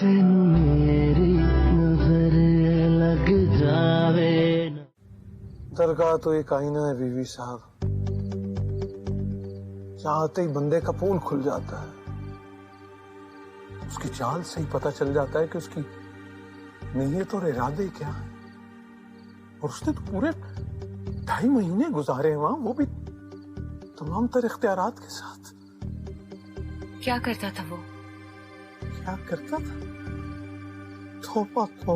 मेरी नजर लग जावे। दरगाह तो एक आईना है बीवी साहब, चाहते ही बंदे का पोल खुल जाता है। उसकी चाल से ही पता चल जाता है कि उसकी नीयत और इरादे क्या है। और उसने तो पूरे 2.5 महीने गुजारे हैं वहां, वो भी तमाम तर इख्तियारात के साथ। क्या करता था वो? क्या करता था? तौबा तो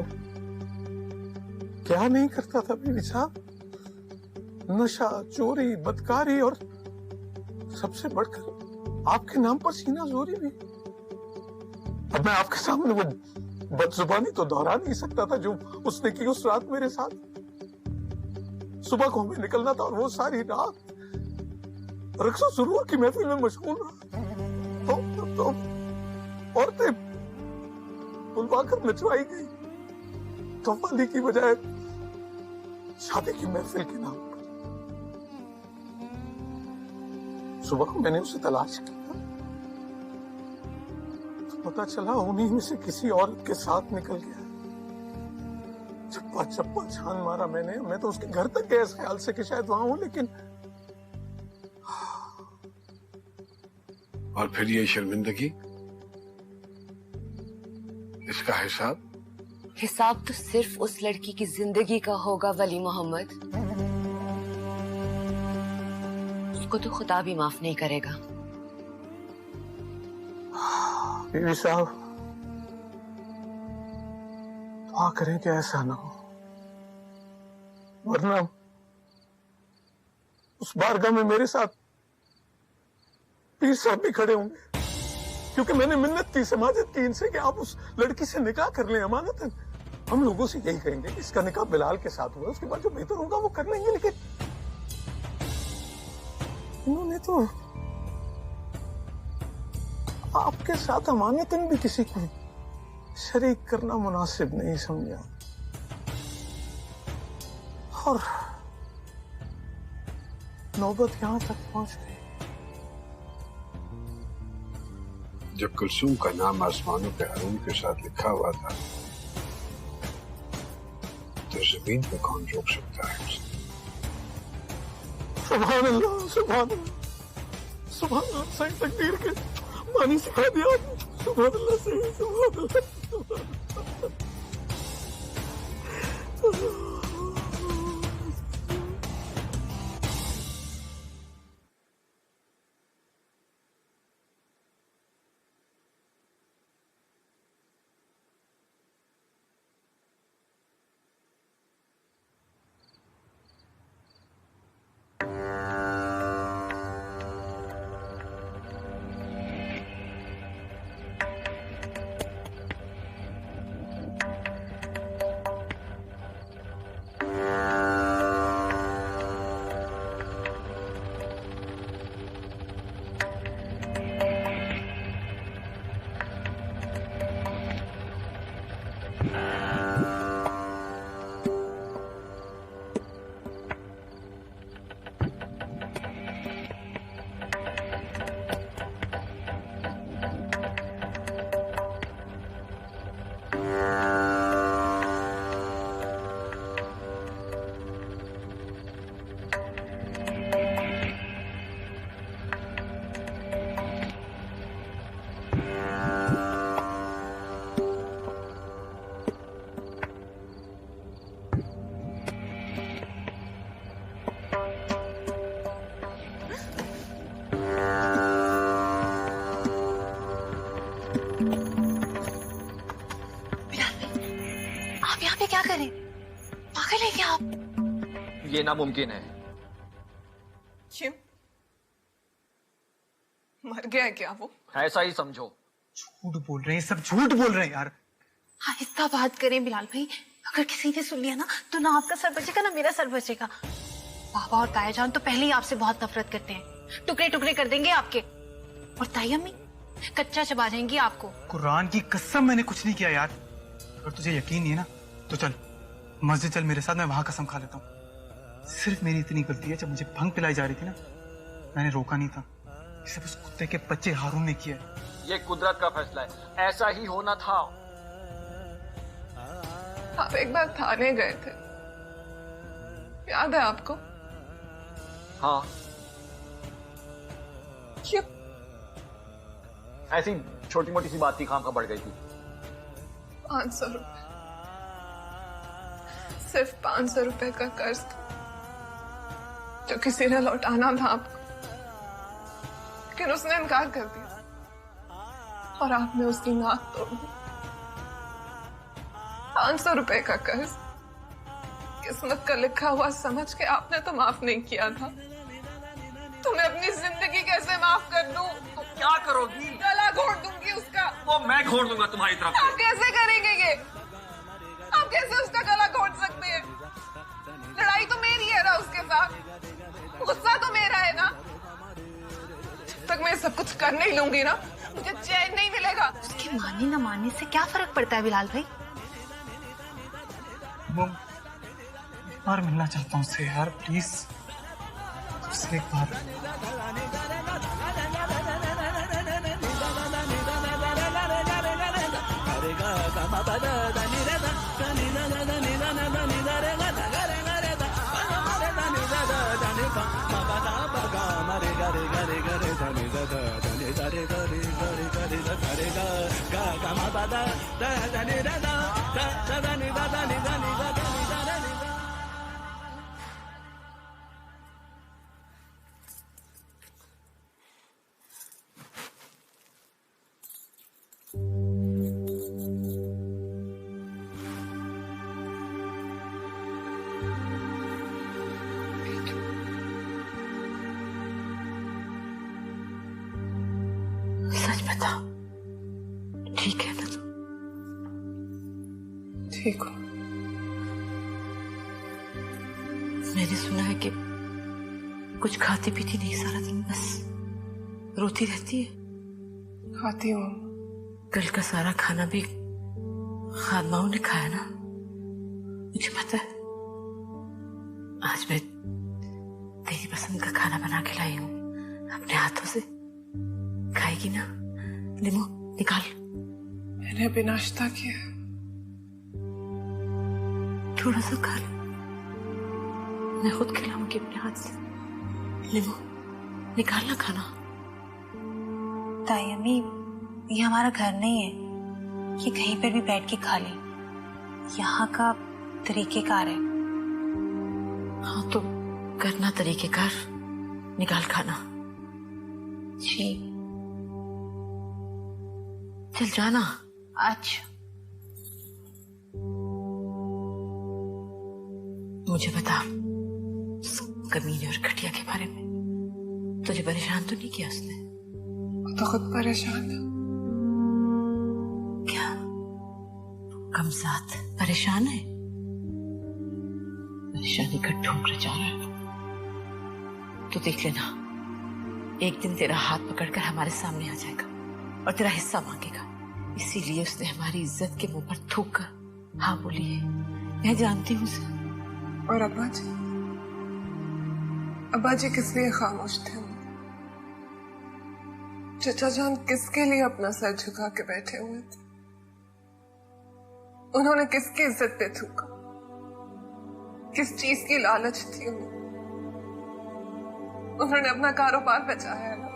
क्या नहीं करता था बीवी साहब। नशा, चोरी, बदकारी और सबसे बढ़कर आपके नाम पर सीना जोरी भी। अब मैं आपके सामने वो बदजुबानी तो दोहरा नहीं सकता था जो उसने की उस रात मेरे साथ। सुबह को हमें निकलना था और वो सारी रात रक्सो सुरूर की महफिल में मशगूल रहा। तो औरतें बुलवाकर नचवाई गई, कव्वाली की बजाय शादी की महफिल के नाम पर। सुबह को मैंने उसे तलाश किया तो पता चला उन्हीं में से किसी औरत के साथ निकल गया। चप्पा चप्पा छान मारा मैंने। मैं तो उसके घर तक गया इस ख्याल से कि शायद वहां हूं, लेकिन और फिर ये शर्मिंदगी, इसका हिसाब तो सिर्फ उस लड़की की जिंदगी का होगा वली मोहम्मद। उसको तो खुदा भी माफ नहीं करेगा। बीवी साहब, दुआ करें कि ऐसा ना हो, वरना उस बारगाह में मेरे साथ पीर साहब भी खड़े होंगे। क्योंकि मैंने मिन्नत की, समाजत की इनसे कि आप उस लड़की से निकाह कर लें अमानतन। हम लोगों से यही कहेंगे कि इसका निकाह बिलाल के साथ हुआ, उसके बाद जो बेहतर होगा वो कर लेंगे। लेकिन उन्होंने तो आपके साथ अमानतन भी किसी को शरीक करना मुनासिब नहीं समझा। और नौबत यहां तक पहुंच गई। जब कुलसूम का नाम आसमानों पे हारून के साथ लिखा हुआ था तो जमीन पे कौन रोक सकता है उसे? सुभान अल्लाह, सुभान अल्लाह, सुभान अल्लाह। सही तकदीर के मानी सिखा दिया। सुभान अल्लाह, सही, सुभान अल्लाह, सुभान अल्लाह। क्या करें? पागल है क्या आप? ये नामुमकिन है। क्यों? मर गया है क्या वो? ऐसा ही समझो। झूठ बोल रहे हैं, सब झूठ बोल रहे हैं यार। आहिस्ता बात करें बिलाल भाई, अगर किसी ने सुन लिया ना तो ना आपका सर बचेगा ना मेरा सर बचेगा। पापा और ताया जान तो पहले ही आपसे बहुत नफरत करते हैं, टुकड़े टुकड़े कर देंगे आपके। और ताई अम्मी कच्चा चबा जाएंगी आपको। कुरान की कसम मैंने कुछ नहीं किया यार। अगर तुझे यकीन नहीं है ना तो चल मस्जिद चल मेरे साथ, मैं वहां कसम खा लेता हूँ। सिर्फ मेरी इतनी गलती है, जब मुझे भंग पिलाई जा रही थी ना मैंने रोका नहीं था। ये सब उस कुत्ते के बच्चे हारून ने किया है। ये कुदरत का फैसला है, ऐसा ही होना था। आप एक बार थाने गए थे, याद है आपको? हाँ, क्यों? ऐसी छोटी मोटी सी बात थी, खाम खा बढ़ गई थी। 500 रुपए, सिर्फ 500 रुपए का कर्ज था जो किसी ने लौटाना था आपको, लेकिन उसने इनकार कर दिया और आपने उसकी नाक तोड़ दी। 500 रुपए का कर्ज किस्मत का लिखा हुआ समझ के आपने तो माफ नहीं किया था। तो मैं अपनी जिंदगी कैसे माफ कर दूं? तो क्या करोगी? गला घोट दूंगी उसका। वो मैं घोट दूंगा तुम्हारी तरफ आप से। कैसे करेंगे ये? आप कैसे उसका गला घोट सकते हैं? लड़ाई तो मेरी है ना उसके साथ, गुस्सा तो मेरा है ना। जब तक मैं सब कुछ कर नहीं लूंगी ना, मुझे चैन नहीं मिलेगा। उसके मानने न मानने से क्या फर्क पड़ता है बिलाल भाई? वो एक बार मिलना चाहता हूँ उससे यार, प्लीज उससे एक बार। सच बता, ठीक है ना? ठीक हो? मैंने सुना है कि कुछ खाती पीती नहीं, सारा दिन बस रोती रहती है। खाती हूँ। कल का सारा खाना भी खानमाओं ने खाया ना, मुझे पता है। आज मैं तेरी पसंद का खाना बना के लाई हूँ अपने हाथों से, खाएगी ना? लिमो निकाल। मैंने अभी नाश्ता किया। थोड़ा सा खा ले, मैं खुद खिलाऊंगी अपने हाथ से। लिमो निकाल ना खाना। ताई अम्मी, ये हमारा घर नहीं है कि कहीं पर भी बैठ के खा ले। यहाँ का तरीकेकार है। हाँ तो करना तरीकेकार, निकाल खाना। जी। चल जाना। अच्छा। मुझे बता, उस कमीने और घटिया के बारे में तुझे परेशान तो नहीं किया उसने? वो तो खुद परेशान है। क्या कमजात परेशान है? परेशानी का ढूंढ रचा रहा है तो देख लेना, एक दिन तेरा हाथ पकड़कर हमारे सामने आ जाएगा और तेरा हिस्सा मांगेगा। इसीलिए उसने हमारी इज्जत के मुंह पर थूक कर हाँ बोली है। मैं जानती हूँ उसे। और अब्बा जी? अब्बा जी किस लिए खामोश थे? चचा जान किसके लिए अपना सर झुका के बैठे हुए थे? उन्होंने किसकी इज्जत पे थूका? किस चीज की लालच थी उन्हें? उन्होंने अपना कारोबार बचाया है ना,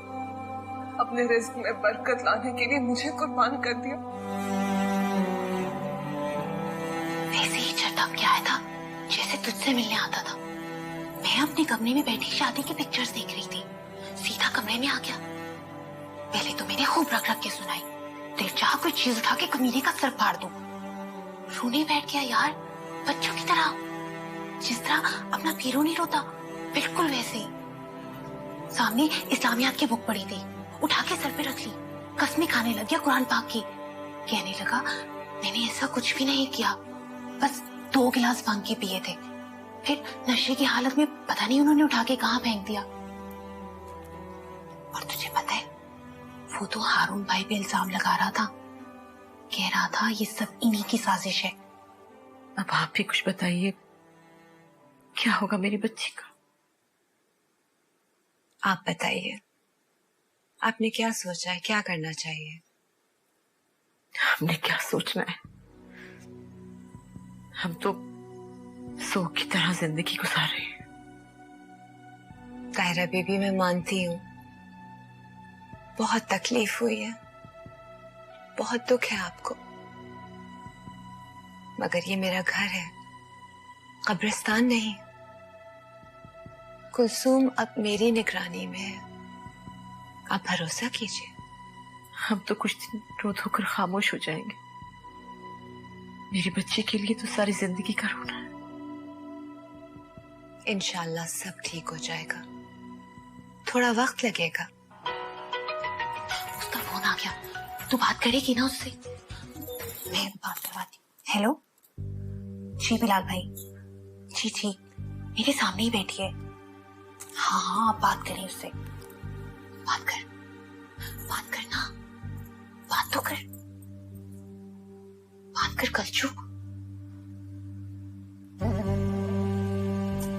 अपने रिस्क में बरकत लाने के लिए मुझे कुर्बान कर दिया। वैसे ही चटक के आया था जैसे तुझसे मिलने आता था। मैं अपने कमरे में बैठी शादी की पिक्चर्स देख रही थी, सीधा कमरे में आ गया। पहले तो मैंने खूब रख रख के सुनाई, दिल चाह कोई चीज उठा के कमीने का सर फाड़ दूं। रोने बैठ गया यार, बच्चों की तरह, जिस तरह अपना पीरू नहीं रोता, बिल्कुल वैसे ही। सामने इस्लामियात की बुक पड़ी थी, उठा के सर पे रख ली, कसमें खाने लग गया कुरान पाक की। कहने लगा मैंने ऐसा कुछ भी नहीं किया, बस 2 गिलास भांग के पिए थे। फिर नशे की हालत में पता नहीं उन्होंने उठा के कहां फेंक दिया। और तुझे पता है, वो तो हारून भाई पे इल्जाम लगा रहा था, कह रहा था ये सब इन्हीं की साजिश है। अब आप भी कुछ बताइए, क्या होगा मेरी बच्ची का? आप बताइए, आपने क्या सोचा है, क्या करना चाहिए? हमने क्या सोचना है? हम तो सोख की तरह जिंदगी गुजार रहे हैं। तायरा बेबी, मैं मानती हूँ बहुत तकलीफ हुई है, बहुत दुख है आपको, मगर ये मेरा घर है, कब्रिस्तान नहीं। कुलसूम अब मेरी निगरानी में है, आप भरोसा कीजिए। हम तो कुछ दिन रो धोकर खामोश हो जाएंगे। मेरी बच्ची के लिए तो सारी जिंदगी का रोना है। इंशाल्लाह सब ठीक हो जाएगा, थोड़ा वक्त लगेगा। उसका फोन आ गया, तू बात करेगी ना उससे? मैं बात करवाती। हेलो जी बिलाल भाई, जी जी मेरे सामने ही बैठी है। हाँ हाँ आप बात करिए उससे। बात करना, बात तो कर, बात कर कलचू,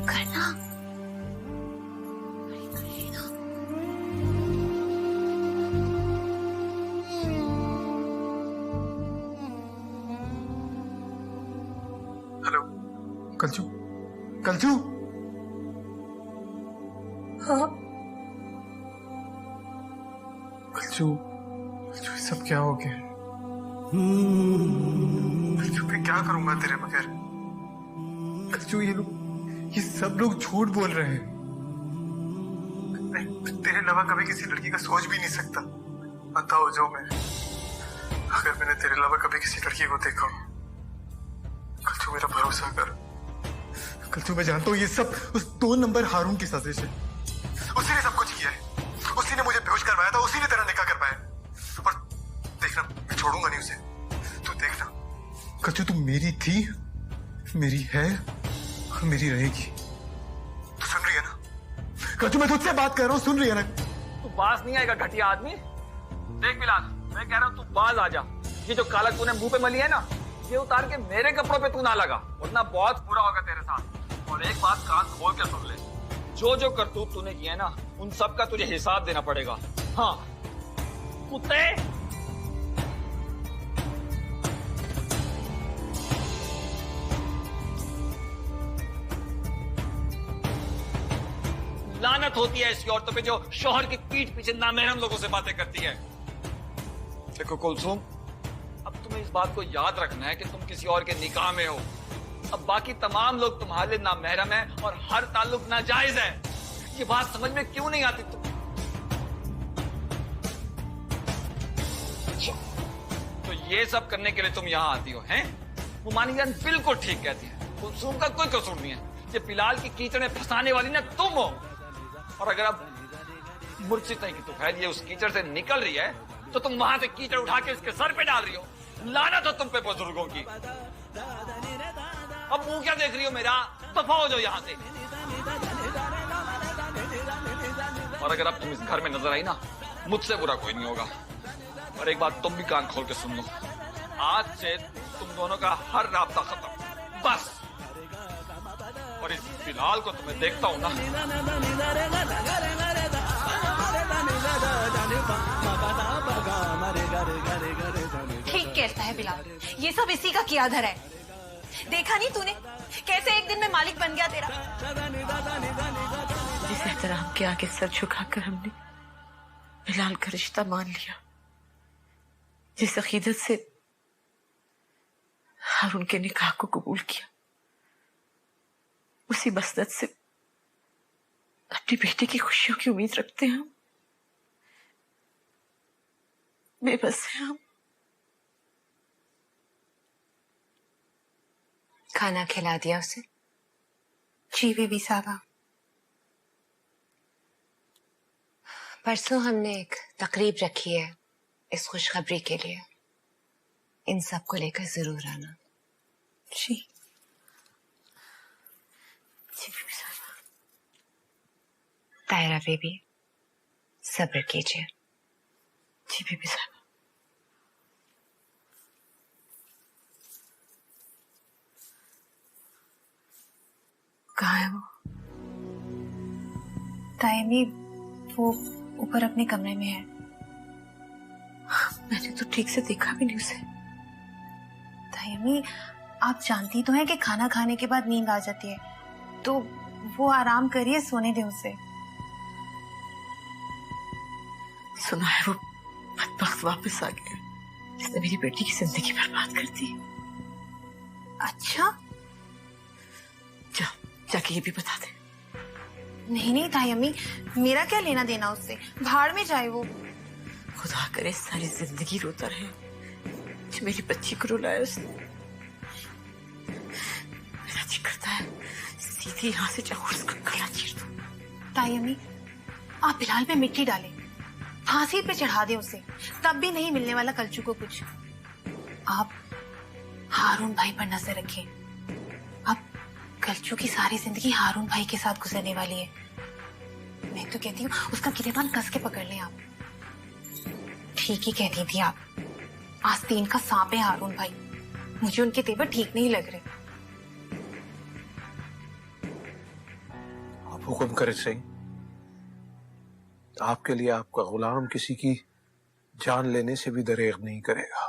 करना। हेलो कलचू, कलचू। हाँ कलचू, कलचू ये सब क्या हो गया? कलचू मैं क्या करूंगा तेरे बगैर? कलचू ये सब लोग झूठ बोल रहे हैं। मैं तेरे अलावा कभी किसी लड़की का सोच भी नहीं सकता। अंधा हो जाऊं मैं अगर मैंने तेरे अलावा कभी किसी लड़की को देखा हो। कलचू मेरा भरोसा कर। कलचू मैं जानता हूँ ये सब उस 2 नंबर हारून की साजिश है। उसी ने सब कुछ किया है, उसी ने मुझे बेहोश करवाया था, उसी ने तेरा निकाह करवाया। और देखना मैं छोड़ूंगा नहीं उसे, तू देखना। कलचू तू मेरी थी, मेरी है और मेरी रहेगी। तू सुन रही है ना? कलचू मैं तुझसे बात कर रहा हूँ, सुन रही है ना? तू बाज नहीं आएगा घटिया आदमी। देख बिलाल, मैं कह रहा हूँ तू बाज आ जा। ये जो काला तूने मुंह पे मली है ना, ये उतार के मेरे कपड़ों पे तू ना लगा, वरना बहुत बुरा होगा तेरे साथ। और एक बात कान खोल के सुन ले, जो जो करतूत तूने किया है ना, उन सब का तुझे हिसाब देना पड़ेगा। हाँ कुत्ते। लानत होती है ऐसी औरतों पे जो शौहर की पीठ पीछे नामहरम लोगों से बातें करती है। देखो कुलसूम, अब तुम्हें इस बात को याद रखना है कि तुम किसी और के निकाह में हो। अब बाकी तमाम लोग तुम्हारे लिए नामहरम है और हर ताल्लुक नाजायज है। ये बात समझ में क्यों नहीं आती तुम? तो ये सब करने के लिए तुम यहाँ आती हो, हैं? वो मानी जान बिल्कुल ठीक कहती है, कुलसूम का कोई कसूर नहीं है। ये बिलाल की कीचड़ में फंसाने वाली ना तुम हो। और अगर अब मुर्शिद नहीं कि तो खैर ये उस कीचड़ से निकल रही है, तो तुम वहां से कीचड़ उठा के इसके सर पे डाल रही हो। लानत हो तुम पे बुजुर्गों की। अब मुंह क्या देख रही हो मेरा? दफा हो जाओ यहाँ से। और अगर अब तुम इस घर में नजर आई ना, मुझसे बुरा कोई नहीं होगा। और एक बात तुम भी कान खोल के सुन लो, आज से तुम दोनों का हर राब्ता खत्म, बस। और इस बिलाल को तुम्हें देखता हूं ना, ठीक कहता है बिलाल, ये सब इसी का किया धरा है। देखा नहीं तूने कैसे एक दिन में मालिक बन गया तेरा? जिस एहतराम के आगे सर झुकाकर हमने बिलाल का रिश्ता मान लिया, जिस अकीदत से और उनके निकाह को कबूल किया, उसी मसनद से अपनी बेटी की खुशियों की उम्मीद रखते हैं हम। बेबस हैं हम। खाना खिला दिया उसे? जी बीबी साहबा। परसों हमने एक तकरीब रखी है इस खुशखबरी के लिए, इन सब को लेकर जरूर आना। जी जी बीबी साहबा। तायरा बेबी, सब्र कीजिए। जी बीबी साहबा। कहाँ है वो? तायमी वो ऊपर अपने कमरे में है। मैंने तो ठीक से देखा भी नहीं उसे। तायमी आप जानती तो हैं कि खाना खाने के बाद नींद आ जाती है, तो वो आराम करिए, सोने दें उसे। सुना है वो बदबख्त वापस आ गया, जिसने मेरी बेटी की जिंदगी बर्बाद कर दी। अच्छा, जाके ये भी बता दे। नहीं नहीं ताई अम्मी, मेरा क्या लेना देना उससे, भाड़ में जाए वो। खुदा करे सारी जिंदगी रोता रहे जो मेरी बच्ची को रुलाया उसने। मेरा जी करता है सीधे यहाँ से जाऊँ उसका गला चीर दूं। ताई अम्मी, आप बिलाल पे मिट्टी डालें, फांसी पे चढ़ा दे उसे, तब भी नहीं मिलने वाला कलचू को कुछ। आप हारून भाई पर नजर रखें। अब कलचू की सारी जिंदगी हारून भाई के साथ गुजरने वाली है। मैं तो कहती हूँ उसका गिरेबान कस के पकड़ लें आप। ठीक ही कहती थी आप, आस्तीन का सांप है हारून भाई। मुझे उनके तेवर ठीक नहीं लग रहे। आप हुक्म करें सही। आपके लिए आपका गुलाम किसी की जान लेने से भी दरेग नहीं करेगा।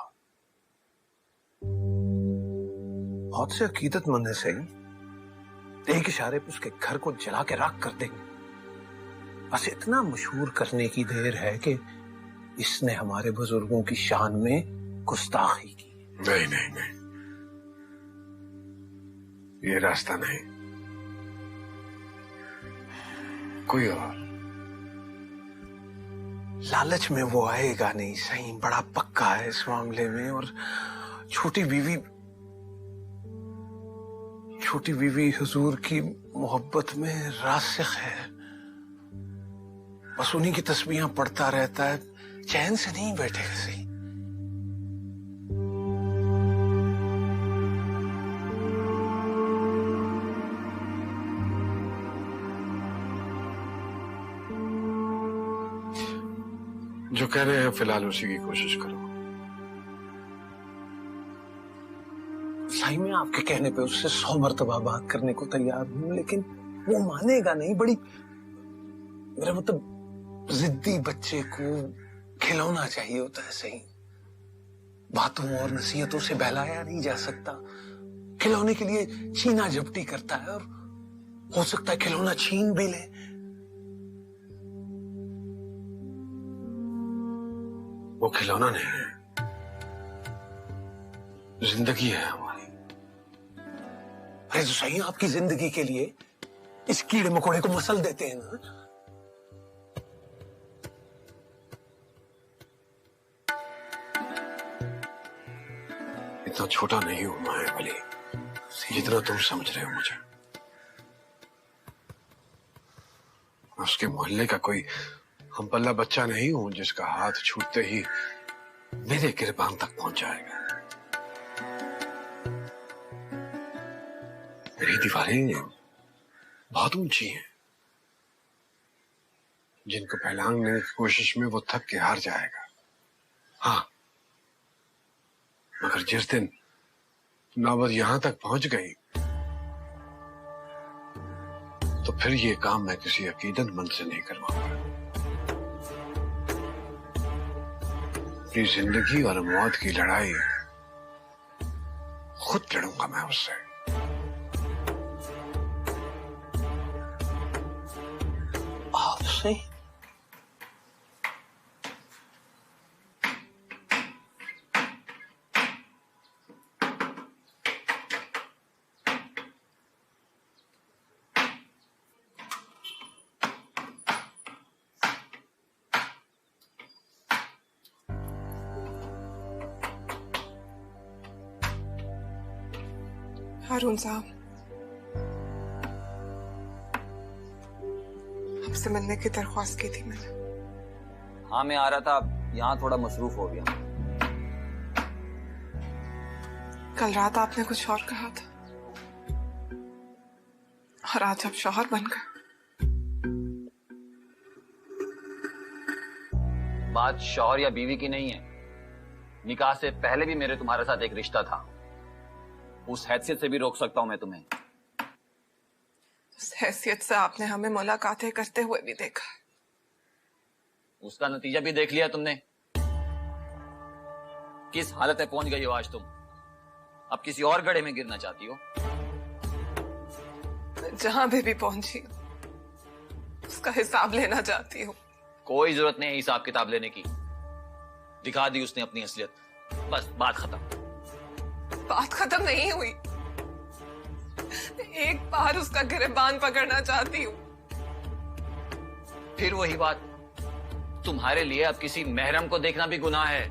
बहुत से अकीदतमंद है सही, एक इशारे पे उसके घर को जला के राख कर देंगे। बस इतना मशहूर करने की देर है कि इसने हमारे बुजुर्गों की शान में गुस्ताखी की। नहीं नहीं नहीं, ये रास्ता नहीं, कोई और। लालच में वो आएगा नहीं सही, बड़ा पक्का है इस मामले में। और छोटी बीवी हुजूर की मोहब्बत में रासिख है। बस उन्हीं की तस्बीहां पढ़ता रहता है, चैन से नहीं बैठेगा सही। जो कह रहे हैं फिलहाल उसी की कोशिश करो। सही में आपके कहने पे उससे 100 मर्तबा बात करने को तैयार हूं, लेकिन वो मानेगा नहीं। बड़ी मेरा मतलब जिद्दी बच्चे को खिलौना चाहिए होता है सही। बातों और नसीहतों से बहलाया नहीं जा सकता। खिलौने के लिए छीना झपटी करता है और हो सकता है खिलौना छीन भी ले। वो खिलौना नहीं है, जिंदगी है हमारी। अरे तो सही, आपकी जिंदगी के लिए इस कीड़े मकोड़े को मसल देते हैं ना। इतना छोटा नहीं हूं मैं अली, जितना तुम समझ रहे हो मुझे। मैं उसके मोहल्ले का कोई हमपल्ला बच्चा नहीं हूं जिसका हाथ छूटते ही मेरे गिरबान तक पहुंच जाएगा। मेरी दीवारें बहुत ऊंची हैं, जिनको फैलाने की कोशिश में वो थक के हार जाएगा। हाँ, मगर जिस दिन नौबत यहां तक पहुंच गई तो फिर ये काम मैं किसी अकीदतमंद से नहीं करवाऊंगा। अपनी जिंदगी और मौत की लड़ाई खुद लड़ूंगा मैं उससे। आपसे? हारून साहब, आपसे मिलने की दरख्वास्त की थी मैंने। हाँ, मैं आ रहा था, यहाँ थोड़ा मसरूफ हो गया। कल रात आपने कुछ और कहा था और आज आप शौहर बन गए। बात शौहर या बीवी की नहीं है। निकाह से पहले भी मेरे तुम्हारे साथ एक रिश्ता था। उस हैसियत से भी रोक सकता हूं मैं तुम्हें। उस हैसियत से आपने हमें मुलाकातें करते हुए भी देखा, उसका नतीजा भी देख लिया तुमने। किस हालत में पहुंच गई हो आज तुम। अब किसी और गड्ढे में गिरना चाहती हो? जहां भी पहुंची उसका हिसाब लेना चाहती हूँ। कोई जरूरत नहीं है हिसाब किताब लेने की। दिखा दी उसने अपनी असलियत, बस बात खत्म। बात खत्म नहीं हुई। एक बार उसका गिरबान पकड़ना चाहती हूँ। फिर वही बात, तुम्हारे लिए अब किसी महरम को देखना भी गुनाह है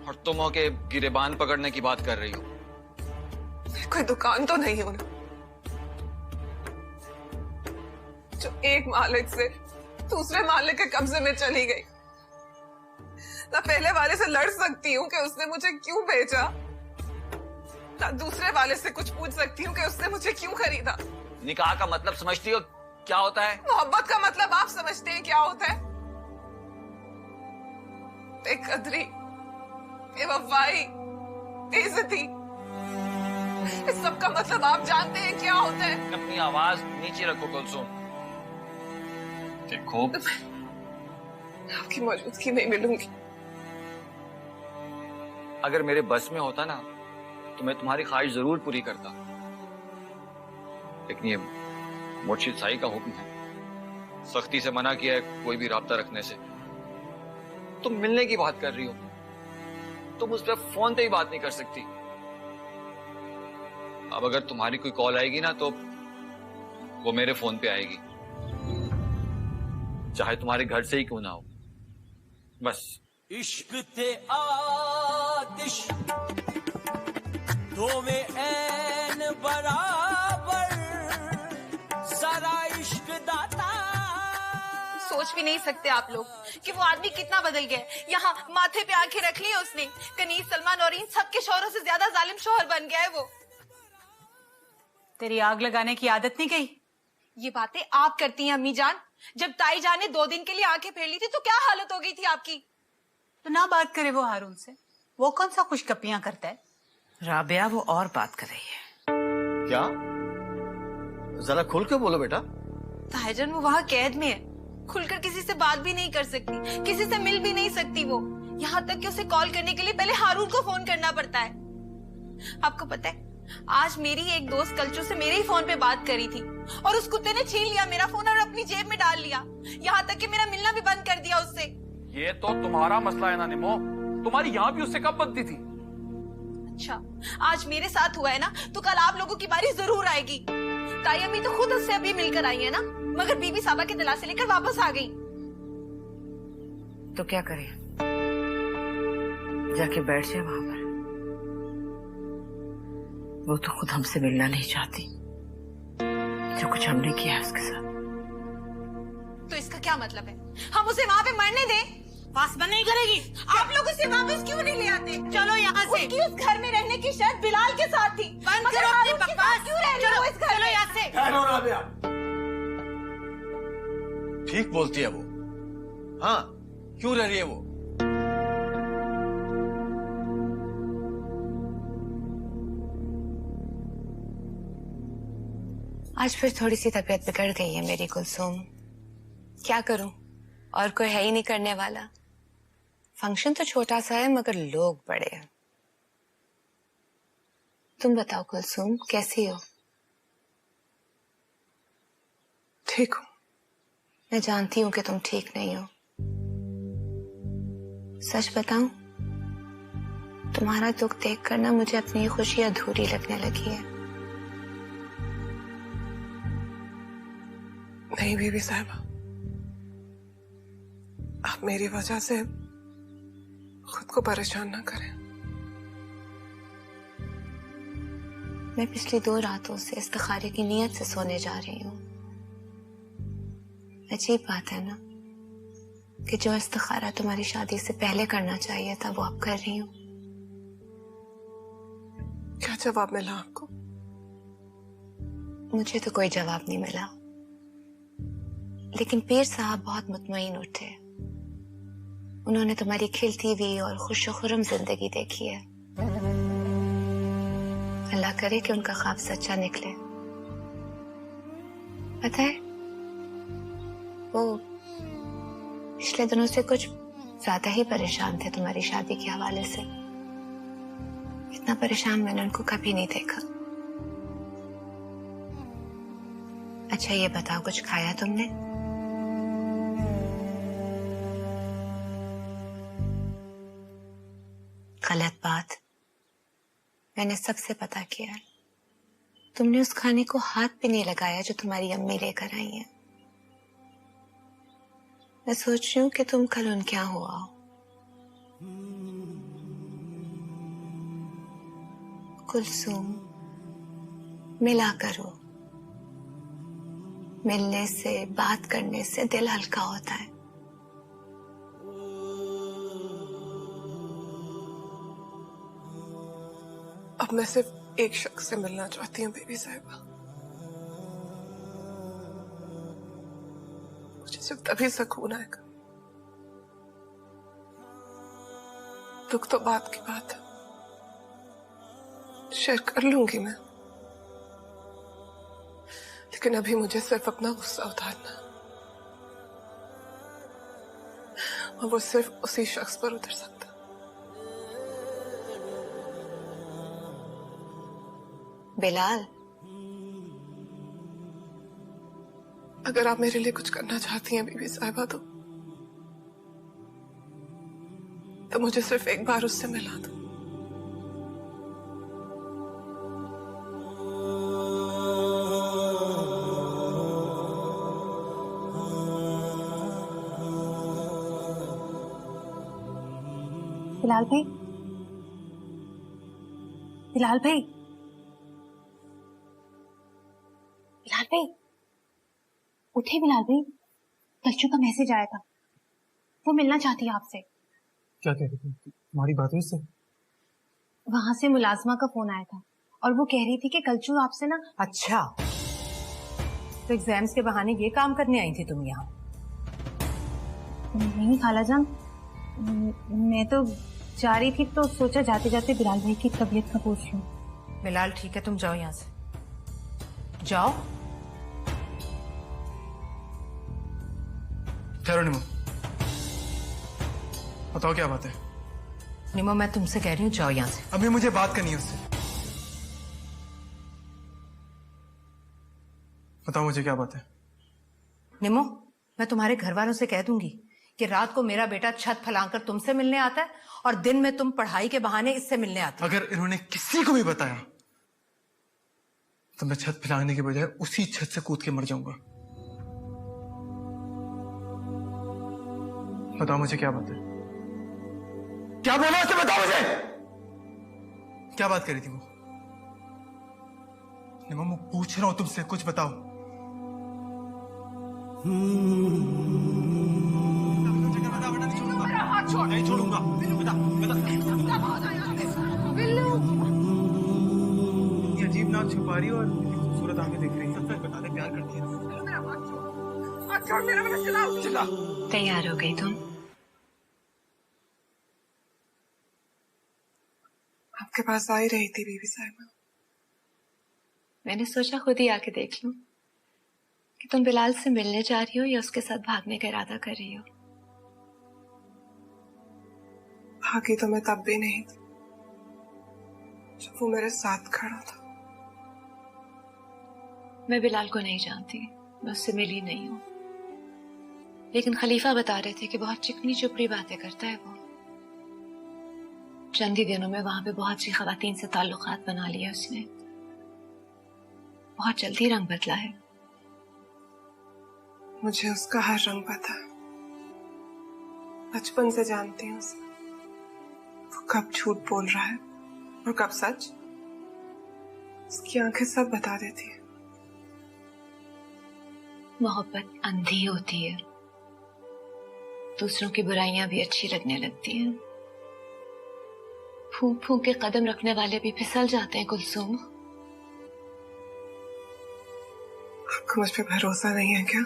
और तुम हो के गिरेबान पकड़ने की बात कर रही हो। कोई दुकान तो नहीं हो ना जो एक मालिक से दूसरे मालिक के कब्जे में चली गई। ना पहले वाले से लड़ सकती हूँ कि उसने मुझे क्यों भेजा, ना दूसरे वाले से कुछ पूछ सकती हूँ कि उसने मुझे क्यों खरीदा। निकाह का मतलब समझती हो क्या होता है? मोहब्बत का मतलब आप समझते हैं क्या होता है? बेकदरी, बेवफाई, बेइज्जती, इस सब का मतलब आप जानते हैं क्या होता है? अपनी आवाज नीचे रखो कुलसुम। देखो आपकी मौजूदगी में मिलूंगी। अगर मेरे बस में होता ना तो मैं तुम्हारी ख्वाहिश जरूर पूरी करता, लेकिन ये मुर्शिद साई का हुक्म है, सख्ती से मना किया है कोई भी राब्ता रखने से। तुम मिलने की बात कर रही हो, तुम उस पर फोन पे ही बात नहीं कर सकती। अब अगर तुम्हारी कोई कॉल आएगी ना तो वो मेरे फोन पे आएगी, चाहे तुम्हारे घर से ही क्यों ना हो। बस इश्क ते आतिश दो में ऐन बराबर, सारा इश्क दाता। सोच भी नहीं सकते आप लोग कि वो आदमी कितना बदल गया। यहाँ माथे पे आंखें रख ली है उसने। कनीज, सलमान और इन सबके शौहरों से ज्यादा जालिम शौहर बन गया है वो। तेरी आग लगाने की आदत नहीं गई? ये बातें आप करती हैं अम्मी जान। जब ताई जान ने 2 दिन के लिए आंखें फेर ली थी तो क्या हालत हो गई थी आपकी। तो ना बात करे वो हारून से, वो कौन सा खुशकपियां करता है। राबिया वो और बात कर रही है। क्या? जरा खुल के बोलो बेटा। ताईजान वो वहाँ कैद में है, खुलकर किसी से बात भी नहीं कर सकती, किसी से मिल भी नहीं सकती वो। यहाँ तक कि उसे कॉल करने के लिए पहले हारून को फोन करना पड़ता है। आपको पता है आज मेरी एक दोस्त कलचू से मेरे ही फोन पे बात करी थी और उस कुत्ते ने छीन लिया मेरा फोन और अपनी जेब में डाल लिया। यहाँ तक कि मेरा मिलना भी बंद कर दिया उससे। ये तो तुम्हारा मसला है ना निमो, तुम्हारी यहाँ भी उससे कब बनती थी? अच्छा, आज मेरे साथ हुआ है ना तो कल आप लोगों की बारी जरूर आएगी। ताई अम्मी तो खुद उससे अभी मिलकर आई है ना, मगर बीबी साबा के दिलासे लेकर वापस आ गई। तो क्या करें, जाके बैठ जाए वहां पर। वो तो खुद हमसे मिलना नहीं चाहती, जो कुछ हमने किया है उसके साथ। तो इसका क्या मतलब है? हम उसे वहाँ पे मरने दें? पासबंद नहीं करेगी? आप लोग उसे वापस क्यों नहीं ले आते? चलो यहाँ से। उसकी उस घर में रहने की शर्त बिलाल के साथ थी। बंद करो अपनी बकवास। क्यों रह रही हो इस घर में? यहाँ से। ठीक बोलती है वो। हाँ, क्यों रह रही है वो? आज फिर थोड़ी सी तबीयत बिगड़ गई है मेरी कुलसुम। क्या करूं, और कोई है ही नहीं करने वाला। फंक्शन तो छोटा सा है मगर लोग बड़े हैं। तुम बताओ कुलसुम, कैसी हो? ठीक हूँ। मैं जानती हूँ कि तुम ठीक नहीं हो। सच बताऊं, तुम्हारा दुख देखकर ना मुझे अपनी खुशी अधूरी लगने लगी है। नहीं बीबी साहिबा, आप मेरी वजह से खुद को परेशान ना करें। मैं पिछली 2 रातों से इस्तिखारे की नीयत से सोने जा रही हूँ। अजीब बात है ना कि जो इस्तिखारा तुम्हारी शादी से पहले करना चाहिए था वो अब कर रही हूँ। क्या जवाब मिला आपको? मुझे तो कोई जवाब नहीं मिला, लेकिन पीर साहब बहुत मुतमईन उठे। उन्होंने तुम्हारी खिलती हुई और खुशो-खुर्रम जिंदगी देखी है। अल्लाह करे कि उनका ख्वाब सच्चा निकले। पता है, वो पिछले दिनों से कुछ ज्यादा ही परेशान थे तुम्हारी शादी के हवाले से। इतना परेशान मैंने उनको कभी नहीं देखा। अच्छा ये बताओ, कुछ खाया तुमने? गलत बात। मैंने सबसे पता किया, तुमने उस खाने को हाथ भी नहीं लगाया जो तुम्हारी अम्मी लेकर आई है। मैं सोच रही हूँ कि तुम कल उनके यहाँ हुआ हो। कुलसुम, मिला करो। मिलने से, बात करने से दिल हल्का होता है। अब मैं सिर्फ एक शख्स से मिलना चाहती हूँ बीबी साहिबा। मुझे सिर्फ तभी सुकून आएगा। दुख तो बात की बात है, शेयर कर लूंगी मैं, लेकिन अभी मुझे सिर्फ अपना गुस्सा उतारना, और वो सिर्फ उसी शख्स पर उतर सकता। बिलाल, अगर आप मेरे लिए कुछ करना चाहती हैं बीबी साहिबा, तो मुझे सिर्फ एक बार उससे मिला दो। बिलाल भाई, बिलाल भाई, बिलाल भाई, उठे बिलाल भाई। कल्चू का मैसेज आया था, वो मिलना चाहती है आपसे। क्या कह रही थी? तुम्हारी बात हुई उससे? वहां से मुलाजमा का फोन आया था और वो कह रही थी कि कल्चू आपसे ना। अच्छा, तो एग्जाम्स के बहाने ये काम करने आई थी तुम यहाँ? नहीं खालाजान, मैं तो जा रही थी तो सोचा जाते जाते बिलाल भाई की तबीयत का पूछ लूं। बिलाल ठीक है, तुम जाओ यहाँ से, जाओ। ठहरो निमो, बताओ क्या बात है? निमो, मैं तुमसे कह रही हूँ जाओ यहाँ से। अभी मुझे बात करनी है उससे। बताओ मुझे क्या बात है? निमो, मैं तुम्हारे घर वालों से कह दूंगी कि रात को मेरा बेटा छत फैलाकर तुमसे मिलने आता है और दिन में तुम पढ़ाई के बहाने इससे मिलने आती। अगर इन्होंने किसी को भी बताया तो मैं छत फैलाने के बजाय उसी छत से कूद के मर जाऊंगा। बताओ मुझे क्या बात है? क्या बोला उसे? बताओ मुझे क्या बात करी थी वो? निमो, मैं पूछ रहा हूं तुमसे, कुछ बताओ। नहीं छोड़ूंगा। ये अजीब नाक छुपा रही और खूबसूरत आंखें देख रही है। सच बता दे, प्यार करती है? तैयार हो गई तुम? आपके पास आ ही रही थी बीबी साहिबा। मैंने सोचा खुद ही आके देख लूं कि तुम बिलाल से मिलने जा रही हो या उसके साथ भागने का इरादा कर रही हो। भागी तो मैं तब भी नहीं थी जब वो मेरे साथ खड़ा था। मैं बिलाल को नहीं जानती, मैं उससे मिली नहीं हूं, लेकिन खलीफा बता रहे थे कि बहुत चिकनी चुपड़ी बातें करता है वो। चंद ही दिनों में वहां पे बहुत सी खवातीन से ताल्लुकात बना लिया उसने। बहुत जल्दी रंग बदला है। मुझे उसका हर रंग पता है, बचपन से जानती हूँ उसे। वो कब झूठ बोल रहा है और कब सच, उसकी आंखें सब बता देती है। मोहब्बत अंधी होती है, दूसरों की बुराइयां भी अच्छी लगने लगती हैं। फूंक फूंक के कदम रखने वाले भी फिसल जाते हैं कुलसुम। आपको मुझ पे भरोसा नहीं है क्या?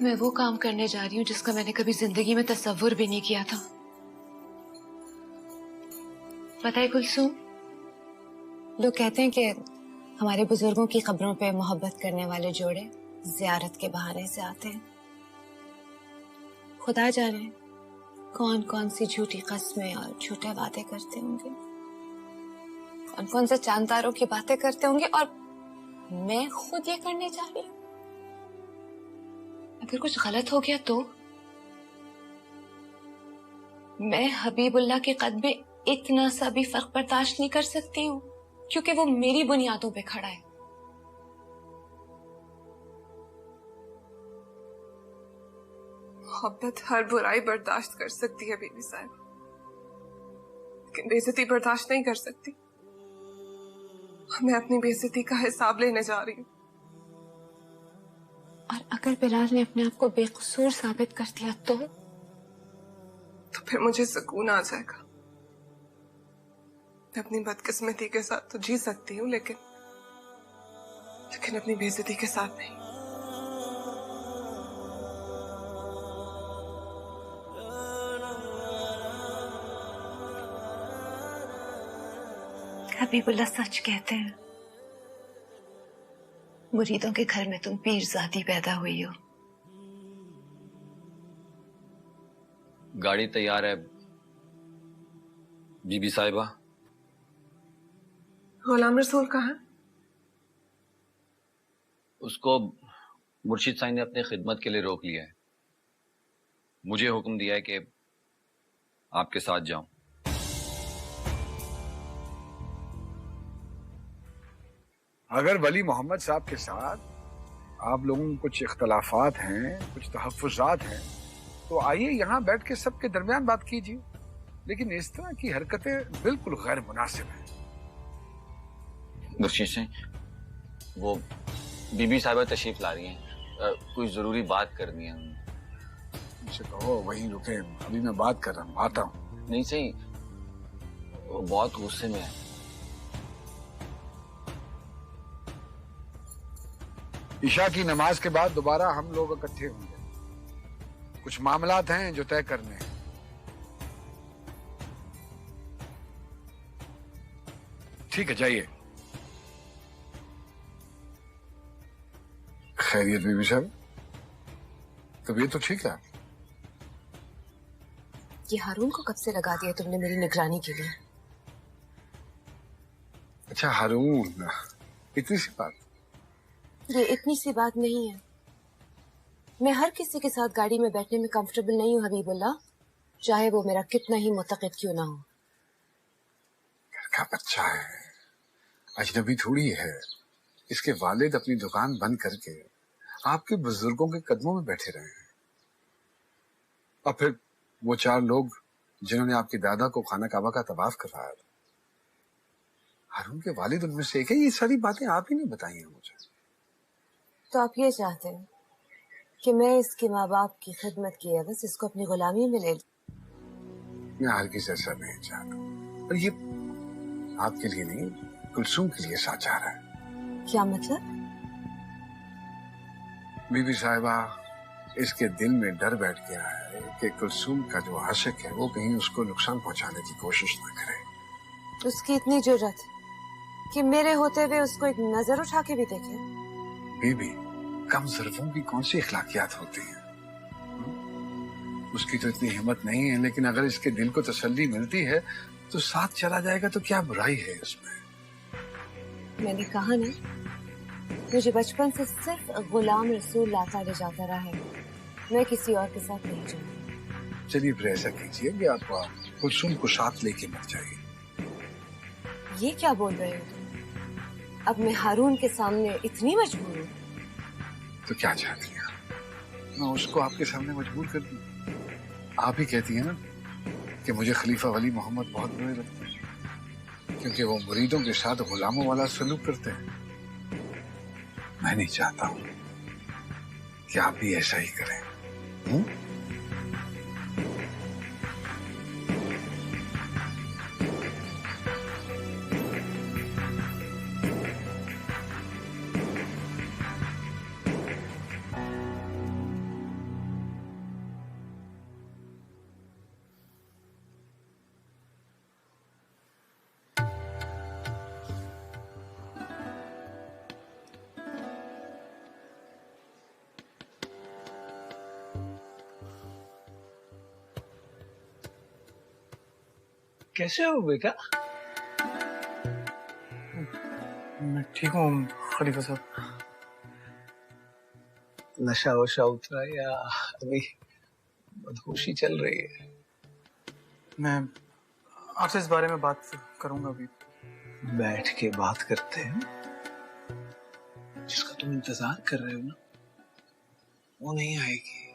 मैं वो काम करने जा रही हूँ जिसका मैंने कभी जिंदगी में तसव्वुर भी नहीं किया था। पता है कुलसुम, लोग कहते हैं कि हमारे बुजुर्गों की कब्रों पे मोहब्बत करने वाले जोड़े जियारत के बहाने से आते हैं। खुदा जाने कौन कौन सी झूठी कस्में और झूठे वादे करते होंगे, कौन कौन से चांदारों की बातें करते होंगे, और मैं खुद ये करने जा रही हूँ। अगर कुछ गलत हो गया तो मैं हबीबुल्लाह के कद में इतना सा भी फर्क बर्दाश्त नहीं कर सकती हूँ, क्योंकि वो मेरी बुनियादों पे खड़ा है। मोहब्बत हर बुराई बर्दाश्त कर सकती है बीबी साहब, लेकिन बेइज्जती बर्दाश्त नहीं कर सकती। मैं अपनी बेइज्जती का हिसाब लेने जा रही हूँ। और अगर बिलाल ने अपने आप को बेकसूर साबित कर दिया तो फिर मुझे सुकून आ जाएगा। मैं अपनी बदकिस्मती के साथ तो जी सकती हूँ, लेकिन अपनी बेइज्जती के साथ नहीं। हबीबुल्लाह सच कहते हैं, मुरीदों के घर में तुम पीरजादी पैदा हुई हो। गाड़ी तैयार है बीबी साहिबा। गुलाम रसूल कहाँ है? उसको मुर्शिद साईं ने अपने खिदमत के लिए रोक लिया है। मुझे हुक्म दिया है कि आपके साथ जाऊं। अगर वली मोहम्मद साहब के साथ आप लोगों में कुछ इख्तलाफात हैं, कुछ तहफ्फुजात हैं, तो आइए यहाँ बैठ के सबके दरमियान बात कीजिए, लेकिन इस तरह की हरकतें बिल्कुल गैर मुनासिब हैं। मुर्शिद सिंह, वो बीबी साहिबा तशरीफ ला रही हैं, कोई जरूरी बात करनी है उनसे कहो वहीं रुके, अभी मैं बात कर रहा हूँ, आता हूँ। नहीं सही, वो बहुत गुस्से में है। ईशा की नमाज के बाद दोबारा हम लोग इकट्ठे होंगे, कुछ मामलात हैं जो तय करने हैं। ठीक है, जाइए। खैरियत बीबी साहब, तबीयत तो ठीक है? ये हारून को कब से लगा दिया तुमने मेरी निगरानी के लिए? अच्छा हारून, इतनी सी बात? ये इतनी सी बात नहीं है। मैं हर किसी के साथ गाड़ी में बैठने में कंफर्टेबल नहीं हूँ हबीबुल्लाह, चाहे वो मेरा कितना ही मुतक़िद क्यों ना हो। घर का बच्चा है, अजनबी थोड़ी है। इसके वालिद अपनी दुकान बंद करके आपके बुजुर्गों के कदमों में बैठे रहे हैं, और फिर वो 4 लोग जिन्होंने आपके दादा को खाना काबा का तवाफ करवाया था, हारून के वालिद उनमें से एक है। ये सारी बातें आप ही ने बताई हैं मुझे। तो आप ये चाहते हैं कि मैं इसके माँ बाप की खिदमत की एवज इसको अपनी गुलामी में ले लूं? मैं हरगिज़ ऐसा नहीं चाहता, और ये आपके लिए नहीं, कुलसूम के लिए साथ जा रहा है। क्या मतलब? बीबी साहिबा, इसके दिल में डर बैठ गया है कि कुलसूम का जो आशिक है वो कहीं उसको नुकसान पहुंचाने की कोशिश न करे। उसकी इतनी जुर्रत कि मेरे होते हुए उसको एक नजर उठा के भी देखे? बीबी, कम ज़रूरों की कौन सी इखलाकियात होती हैं? उसकी तो इतनी हिम्मत नहीं है, लेकिन अगर इसके दिल को तसल्ली मिलती है तो साथ चला जाएगा, तो क्या बुराई है इसमें? मैंने कहा ना, मुझे बचपन से सिर्फ गुलाम रसूल लाता ले जाता रहा है, मैं किसी और के साथ नहीं जाऊंगी। चलिए फिर ऐसा कीजिए कि आप कुलसूम को साथ लेके मत जाइए। ये क्या बोल रहे हो? अब मैं हारून के सामने इतनी मजबूर हूँ? तो क्या चाहती हैं? मैं उसको आपके सामने मजबूर कर दूं? आप ही कहती हैं ना कि मुझे खलीफा वली मोहम्मद बहुत बुरे लगते हैं, क्योंकि वो मुरीदों के साथ गुलामों वाला सलूक करते हैं। मैं नहीं चाहता हूं कि आप भी ऐसा ही करें। कैसे हो बेटा? मैं ठीक हूँ खलीफा साहब। नशा वशा उतरा या अभी बदहोशी चल रही है? मैं आपसे इस बारे में बात करूंगा अभी। बैठ के बात करते हैं। जिसका तुम इंतजार कर रहे हो ना, वो नहीं आएगी।